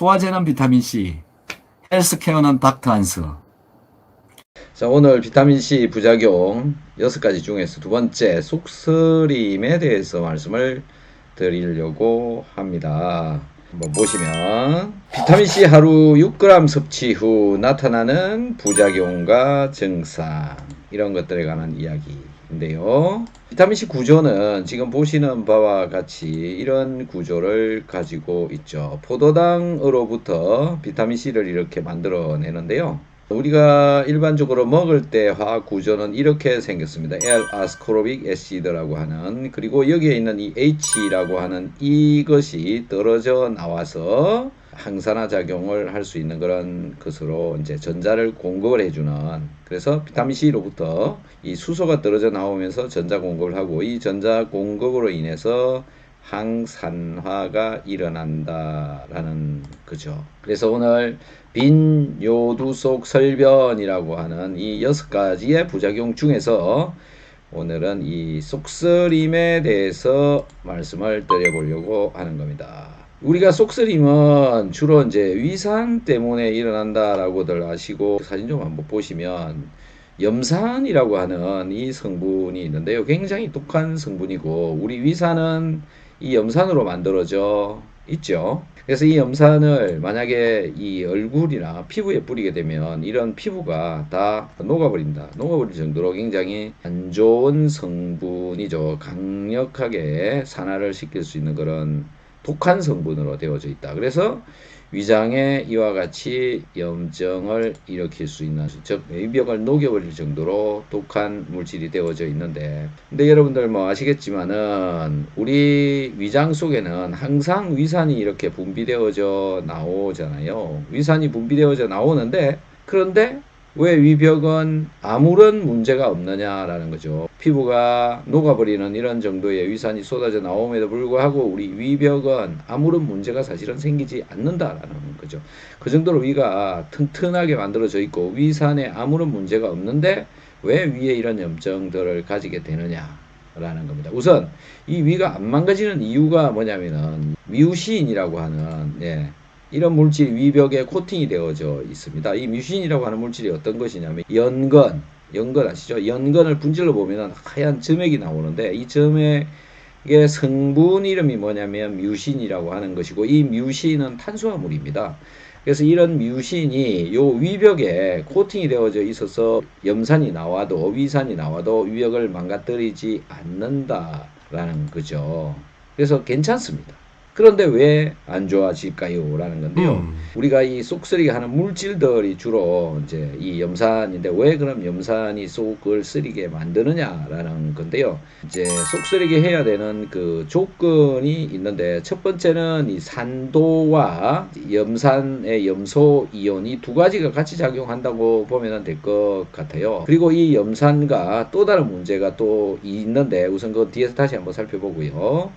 소화제는 비타민C, 헬스케어는 닥터한스. 자, 오늘 비타민C 부작용 6가지 중에서 두 번째 속쓰림에 대해서 말씀을 드리려고 합니다. 한번 보시면 비타민C 하루 6g 섭취 후 나타나는 부작용과 증상, 이런 것들에 관한 이야기인데요. 비타민C 구조는 지금 보시는 바와 같이 이런 구조를 가지고 있죠. 포도당으로부터 비타민C를 이렇게 만들어내는데요. 우리가 일반적으로 먹을 때 화학 구조는 이렇게 생겼습니다. L-아스코르빅 애시드라고 하는, 그리고 여기에 있는 이 H라고 하는 이것이 떨어져 나와서 항산화 작용을 할 수 있는 그런 것으로 이제 전자를 공급을 해주는, 그래서 비타민 C로부터 이 수소가 떨어져 나오면서 전자 공급을 하고, 이 전자 공급으로 인해서 항산화가 일어난다라는 거죠. 그래서 오늘 빈 요두 속 설변이라고 하는 이 6가지의 부작용 중에서 오늘은 이 속쓰림에 대해서 말씀을 드려보려고 하는 겁니다. 우리가 속쓰림은 주로 이제 위산 때문에 일어난다라고들 아시고, 사진 좀 한번 보시면 염산이라고 하는 이 성분이 있는데요. 굉장히 독한 성분이고, 우리 위산은 이 염산으로 만들어져 있죠. 그래서 이 염산을 만약에 이 얼굴이나 피부에 뿌리게 되면 이런 피부가 다 녹아버린다. 녹아버릴 정도로 굉장히 안 좋은 성분이죠. 강력하게 산화를 시킬 수 있는 그런 독한 성분으로 되어져 있다. 그래서 위장에 이와 같이 염증을 일으킬 수 있는, 즉 위벽을 녹여버릴 정도로 독한 물질이 되어져 있는데, 근데 여러분들 뭐 아시겠지만은 우리 위장 속에는 항상 위산이 이렇게 분비되어져 나오잖아요. 위산이 분비되어져 나오는데, 그런데 왜 위벽은 아무런 문제가 없느냐라는 거죠. 피부가 녹아버리는 이런 정도의 위산이 쏟아져 나옴에도 불구하고 우리 위벽은 아무런 문제가 사실은 생기지 않는다라는 거죠. 그 정도로 위가 튼튼하게 만들어져 있고 위산에 아무런 문제가 없는데 왜 위에 이런 염증들을 가지게 되느냐라는 겁니다. 우선 이 위가 안 망가지는 이유가 뭐냐면은 뮤신이라고 하는 이런 물질이 위벽에 코팅이 되어져 있습니다. 이 뮤신이라고 하는 물질이 어떤 것이냐면 연건 아시죠? 연건을 분질러 보면 하얀 점액이 나오는데, 이 점액의 성분 이름이 뭐냐면 뮤신이라고 하는 것이고, 이 뮤신은 탄수화물입니다. 그래서 이런 뮤신이 요 위벽에 코팅이 되어져 있어서 염산이 나와도, 위산이 나와도 위벽을 망가뜨리지 않는다라는 거죠. 그래서 괜찮습니다. 그런데 왜 안 좋아질까요? 라는 건데요. 우리가 이 속쓰리게 하는 물질들이 주로 이제 이 염산인데, 왜 그럼 염산이 속을 쓰리게 만드느냐라는 건데요. 이제 속쓰리게 해야 되는 그 조건이 있는데, 첫 번째는 이 산도와 염산의 염소 이온이 두 가지가 같이 작용한다고 보면 될 것 같아요. 그리고 이 염산과 또 다른 문제가 또 있는데, 우선 그 뒤에서 다시 한번 살펴보고요.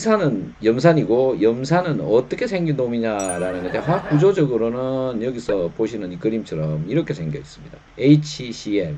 위산은 염산이고, 염산은 어떻게 생긴 놈이냐라는 건데, 화학 구조적으로는 여기서 보시는 이 그림처럼 이렇게 생겨 있습니다. HCl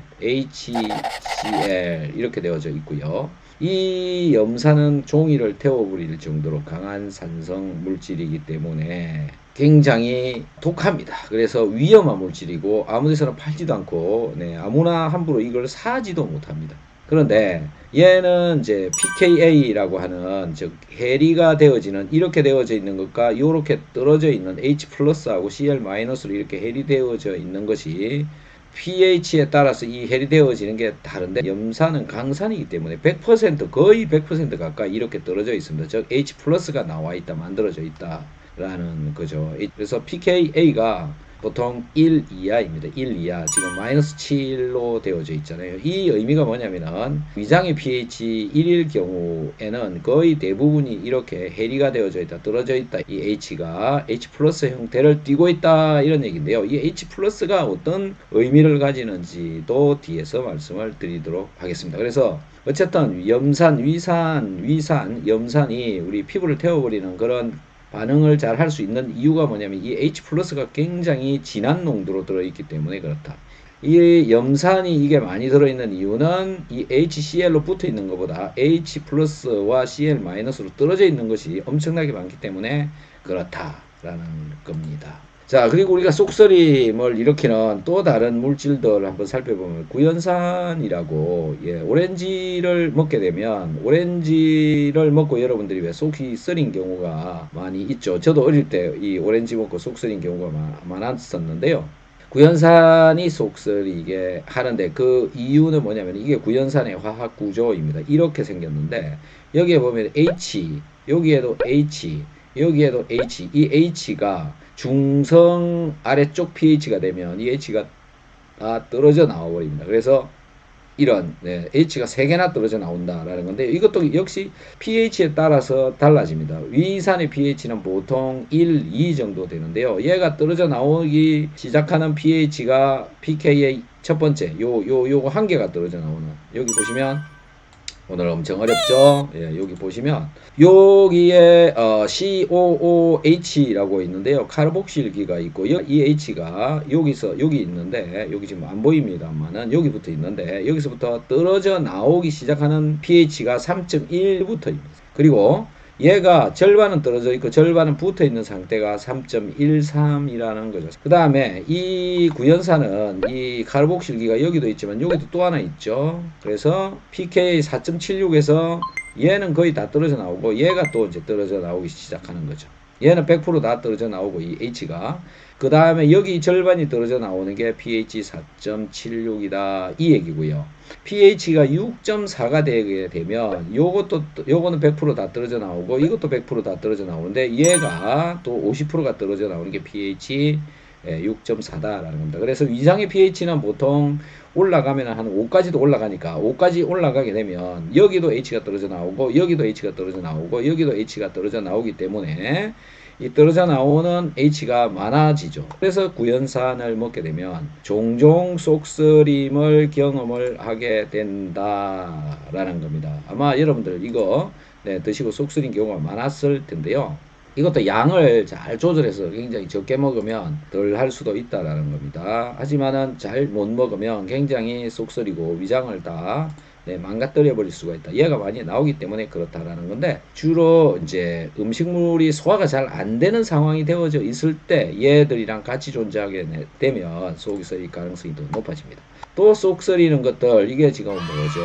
이렇게 되어져 있고요. 이 염산은 종이를 태워버릴 정도로 강한 산성 물질이기 때문에 굉장히 독합니다. 그래서 위험한 물질이고 아무데서나 팔지도 않고 아무나 함부로 이걸 사지도 못합니다. 그런데 얘는 이제 pKa라고 하는, 즉 해리가 되어지는, 이렇게 되어져 있는 것과 이렇게 떨어져 있는 H 플러스하고 Cl 마이너스로 이렇게 해리되어져 있는 것이 pH에 따라서 이 해리되어지는 게 다른데, 염산은 강산이기 때문에 100% 거의 100% 가까이 이렇게 떨어져 있습니다. 즉 H 플러스가 나와 있다, 만들어져 있다라는 거죠. 그래서 pKa가 보통 1 이하입니다. 1 이하. 지금 마이너스 7로 되어져 있잖아요. 이 의미가 뭐냐면은 위장의 pH 1일 경우에는 거의 대부분이 이렇게 해리가 되어져 있다, 떨어져 있다. 이 H가 H 플러스 형태를 띠고 있다, 이런 얘기인데요. 이 H 플러스가 어떤 의미를 가지는지도 뒤에서 말씀을 드리도록 하겠습니다. 그래서 어쨌든 염산, 위산, 염산이 우리 피부를 태워버리는 그런 반응을 잘 할 수 있는 이유가 뭐냐면 이 H 플러스가 굉장히 진한 농도로 들어있기 때문에 그렇다. 이 염산이 이게 많이 들어있는 이유는 이 HCl로 붙어 있는 것보다 H 플러스와 Cl 마이너스로 떨어져 있는 것이 엄청나게 많기 때문에 그렇다라는 겁니다. 자, 그리고 우리가 쏙쓰림을 일으키는 또 다른 물질들 한번 살펴보면 구연산이라고, 오렌지를 먹게 되면 오렌지를 먹고 여러분들이 왜 속이 쓰린 경우가 많이 있죠. 저도 어릴 때 이 오렌지 먹고 속 쓰린 경우가 많았었는데요. 구연산이 속 쓰리게 하는데 그 이유는 뭐냐면 이게 구연산의 화학 구조입니다. 이렇게 생겼는데 여기에 보면 H, 여기에도 H, 여기에도 H, 이 H가 중성 아래쪽 pH가 되면 이 H가 다 떨어져 나와 버립니다. 그래서 이런 H가 3개나 떨어져 나온다라는 건데 이것도 역시 pH에 따라서 달라집니다. 위산의 pH는 보통 1, 2 정도 되는데요. 얘가 떨어져 나오기 시작하는 pH가 pK의 첫 번째 요거 한 개가 떨어져 나오는, 여기 보시면 오늘 엄청 어렵죠. 여기 보시면 여기에 COOH라고 있는데요. 카르복실기가 있고 이 H가 여기 있는데 여기 지금 안 보입니다만은 여기 붙어 있는데 여기서부터 떨어져 나오기 시작하는 pH가 3.1부터입니다. 그리고 얘가 절반은 떨어져 있고 절반은 붙어 있는 상태가 3.13이라는 거죠. 그 다음에 이 구연산은 이 카르복실기가 여기도 있지만 여기도 또 하나 있죠. 그래서 pK 4.76에서 얘는 거의 다 떨어져 나오고 얘가 또 이제 떨어져 나오기 시작하는 거죠. 얘는 100% 다 떨어져 나오고 이 H가, 그 다음에 여기 절반이 떨어져 나오는 게 pH 4.76이다 이 얘기고요. pH가 6.4가 되게 되면 요거는 100% 다 떨어져 나오고 이것도 100% 다 떨어져 나오는데 얘가 또 50%가 떨어져 나오는 게 pH 6.4다라는 겁니다. 그래서 위장의 pH는 보통 올라가면 한 5까지도 올라가니까 5까지 올라가게 되면 여기도 H가 떨어져 나오고 여기도 H가 떨어져 나오고 여기도 H가 떨어져 나오기 때문에 이 떨어져 나오는 H가 많아지죠. 그래서 구연산을 먹게 되면 종종 쏙쓰림을 경험을 하게 된다라는 겁니다. 아마 여러분들 이거 드시고 쏙쓰린 경우가 많았을 텐데요. 이것도 양을 잘 조절해서 굉장히 적게 먹으면 덜 할 수도 있다라는 겁니다. 하지만은 잘 못 먹으면 굉장히 쏙쓰리고 위장을 다 망가뜨려 버릴 수가 있다. 얘가 많이 나오기 때문에 그렇다라는 건데 주로 이제 음식물이 소화가 잘 안 되는 상황이 되어져 있을 때 얘들이랑 같이 존재하게 되면 속이 썰릴 가능성이 더 높아집니다. 또 속 썰리는 것들, 이게 지금 뭐죠?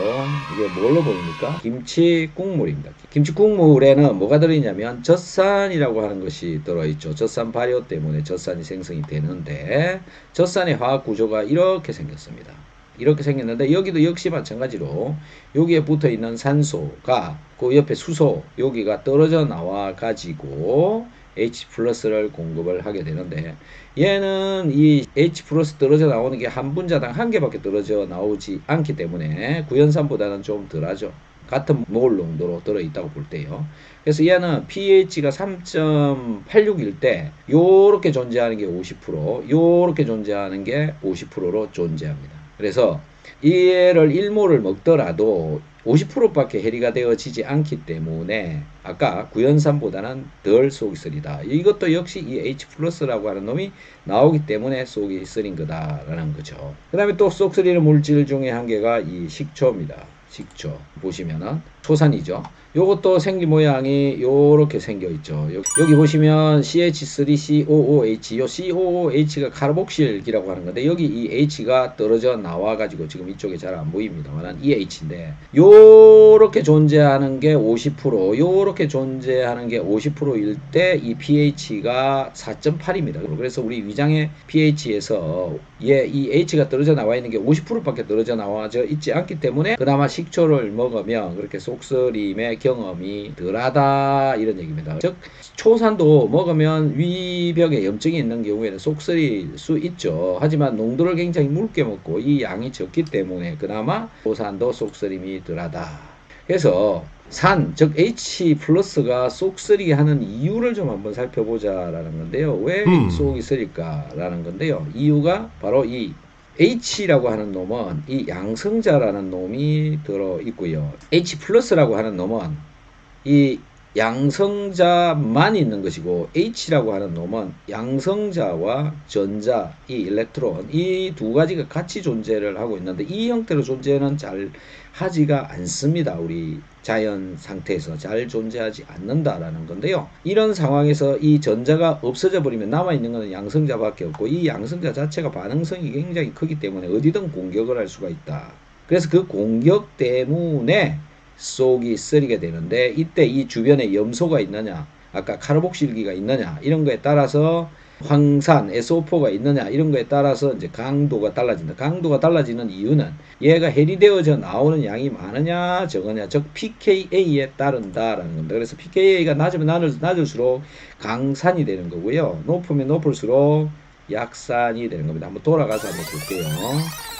이게 뭘로 보입니까? 김치 국물입니다. 김치 국물에는 뭐가 들어있냐면 젖산이라고 하는 것이 들어있죠. 젖산 발효 때문에 젖산이 생성이 되는데 젖산의 화학 구조가 이렇게 생겼습니다. 이렇게 생겼는데 여기도 역시 마찬가지로 여기에 붙어 있는 산소가 그 옆에 수소 여기가 떨어져 나와 가지고 H 플러스를 공급을 하게 되는데 얘는 이 H 플러스 떨어져 나오는 게 한 분자당 한 개밖에 떨어져 나오지 않기 때문에 구연산보다는 좀 덜하죠. 같은 몰 농도로 들어있다고 볼 때요. 그래서 얘는 pH가 3.86일 때 요렇게 존재하는 게 50%, 요렇게 존재하는 게 50%로 존재합니다. 그래서 얘를 1몰을 먹더라도 50%밖에 해리가 되어지지 않기 때문에 아까 구연산보다는 덜 속이 쓰리다. 이것도 역시 이 H 플러스라고 하는 놈이 나오기 때문에 속이 쓰린 거다라는 거죠. 그 다음에 또 속 쓰리는 물질 중에 한 개가 이 식초입니다. 식초 보시면은 초산이죠. 요것도 생기 모양이 요렇게 생겨 있죠. 여기 보시면 CH3COOH, 요 COOH가 카르복실기라고 하는 건데 여기 이 H가 떨어져 나와 가지고 지금 이쪽에 잘 안 보입니다만 이 H인데 요렇게 존재하는 게 50%, 요렇게 존재하는 게 50%일 때 이 pH가 4.8입니다. 그래서 우리 위장의 pH에서 이 H가 떨어져 나와 있는 게 50%밖에 떨어져 나와져 있지 않기 때문에 그나마 식초를 먹으면 그렇게 속쓰림의 경험이 덜하다 이런 얘기입니다. 즉 초산도 먹으면 위벽에 염증이 있는 경우에는 속쓰릴 수 있죠. 하지만 농도를 굉장히 묽게 먹고 이 양이 적기 때문에 그나마 초산도 속쓰림이 덜하다. 그래서 산, 즉 H 플러스가 속쓰리게 하는 이유를 좀 한번 살펴보자라는 건데요. 왜 속이 쓰릴까라는 건데요. 이유가 바로 이 H라고 하는 놈은 이 양성자라는 놈이 들어 있고요. H 플러스라고 하는 놈은 이 양성자만 있는 것이고 H라고 하는 놈은 양성자와 전자, 이 일렉트론 이 두 가지가 같이 존재를 하고 있는데 이 형태로 존재는 잘 하지가 않습니다. 우리 자연 상태에서 잘 존재하지 않는다라는 건데요. 이런 상황에서 이 전자가 없어져 버리면 남아있는 것은 양성자밖에 없고 이 양성자 자체가 반응성이 굉장히 크기 때문에 어디든 공격을 할 수가 있다. 그래서 그 공격 때문에 속이 쓰리게 되는데 이때 이 주변에 염소가 있느냐 아까 카르복실기가 있느냐 이런 거에 따라서 황산 SO4가 있느냐 이런 거에 따라서 이제 강도가 달라진다. 강도가 달라지는 이유는 얘가 해리되어져 나오는 양이 많으냐 적으냐 즉 pKa에 따른다라는 겁니다. 그래서 pKa가 낮으면 낮을수록 강산이 되는 거고요. 높으면 높을수록 약산이 되는 겁니다. 한번 돌아가서 한번 볼게요.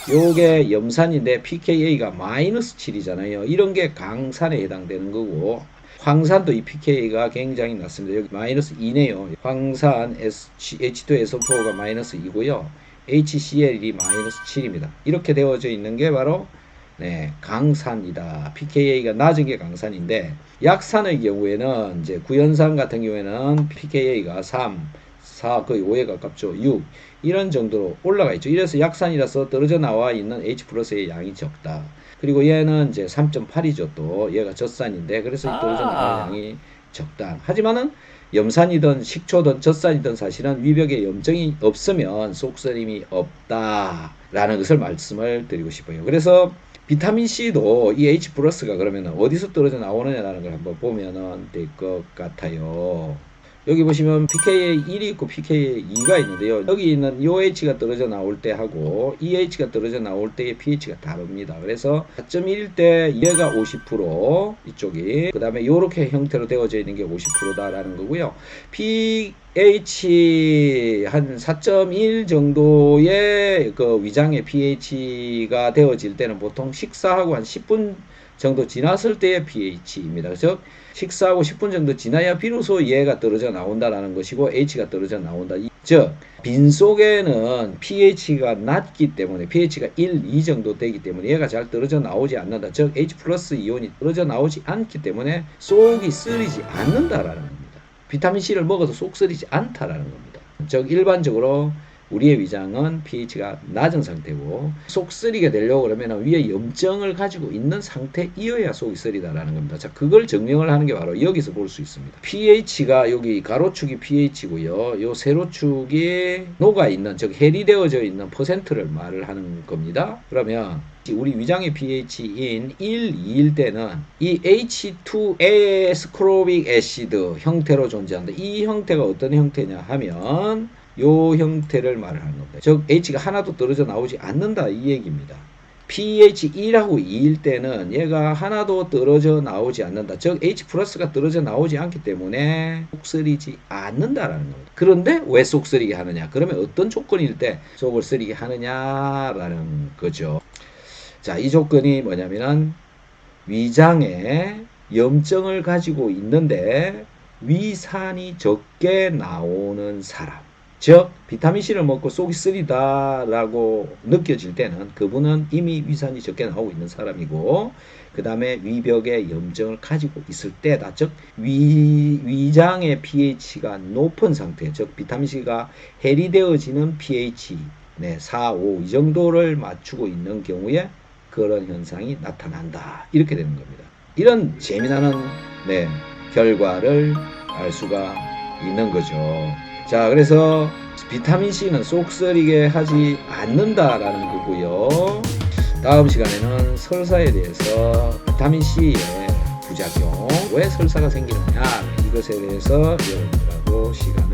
요게 염산인데 pKa가 마이너스 7이잖아요. 이런 게 강산에 해당되는 거고 황산도 이 pKa가 굉장히 낮습니다. 여기 마이너스 2네요. 황산 H2SO4가 마이너스 2고요. HCl이 마이너스 7입니다. 이렇게 되어져 있는 게 바로 강산이다. pKa가 낮은 게 강산인데 약산의 경우에는 이제 구연산 같은 경우에는 pKa가 3, 4 거의 5에 가깝죠. 6 이런 정도로 올라가 있죠. 이래서 약산이라서 떨어져 나와 있는 H 플러스의 양이 적다. 그리고 얘는 이제 3.8이죠. 또 얘가 젖산인데 그래서 떨어져 나오는 양이 적다. 하지만은 염산이든 식초든 젖산이든 사실은 위벽에 염증이 없으면 속쓰림이 없다라는 것을 말씀을 드리고 싶어요. 그래서 비타민C도 이 H 플러스가 그러면 어디서 떨어져 나오느냐라는 걸 한번 보면은 될 것 같아요. 여기 보시면 pKa 1이 있고 pKa 2가 있는데요. 여기 있는 요 H가 떨어져 나올 때 하고 이 H가 떨어져 나올 때의 pH가 다릅니다. 그래서 4.1일 때 얘가 50% 이쪽이 그 다음에 요렇게 형태로 되어져 있는 게 50%다라는 거고요. pH 한 4.1 정도의 그 위장의 pH가 되어질 때는 보통 식사하고 한 10분 정도 지났을 때의 pH입니다. 즉 식사하고 10분 정도 지나야 비로소 얘가 떨어져 나온다라는 것이고 H가 떨어져 나온다. 즉 빈속에는 pH가 낮기 때문에 pH가 1, 2 정도 되기 때문에 얘가 잘 떨어져 나오지 않는다. 즉 H 플러스 이온이 떨어져 나오지 않기 때문에 속이 쓰리지 않는다라는 겁니다. 비타민C를 먹어도 속 쓰리지 않다라는 겁니다. 즉 일반적으로 우리의 위장은 pH가 낮은 상태고 속 쓰리게 되려고 그러면 위에 염증을 가지고 있는 상태이어야 속이 쓰리다라는 겁니다. 자, 그걸 증명을 하는 게 바로 여기서 볼 수 있습니다. pH가 여기 가로축이 pH고요. 요 세로축이 녹아있는 즉 해리되어져 있는 퍼센트를 말을 하는 겁니다. 그러면 우리 위장의 pH인 1, 2일 때는 이 H2Ascorbic acid 형태로 존재한다. 이 형태가 어떤 형태냐 하면 요 형태를 말을 하는 겁니다. 즉 H가 하나도 떨어져 나오지 않는다 이 얘기입니다. pH 1하고 2일 때는 얘가 하나도 떨어져 나오지 않는다. 즉 H 플러스가 떨어져 나오지 않기 때문에 속쓰리지 않는다라는 겁니다. 그런데 왜 속쓰리게 하느냐? 그러면 어떤 조건일 때 속을 쓰리게 하느냐라는 거죠. 자, 이 조건이 뭐냐면은 위장에 염증을 가지고 있는데 위산이 적게 나오는 사람. 즉 비타민C를 먹고 속이 쓰리다라고 느껴질 때는 그분은 이미 위산이 적게 나오고 있는 사람이고 그 다음에 위벽에 염증을 가지고 있을 때다. 즉 위장의 pH가 높은 상태, 즉 비타민C가 해리되어지는 pH 4, 5 이 정도를 맞추고 있는 경우에 그런 현상이 나타난다. 이렇게 되는 겁니다. 이런 재미나는 결과를 알 수가 있는 거죠. 자, 그래서 비타민C는 속 쓰리게 하지 않는다라는 거고요. 다음 시간에는 설사에 대해서 비타민C의 부작용, 왜 설사가 생기느냐 이것에 대해서 여러분들하고 시간을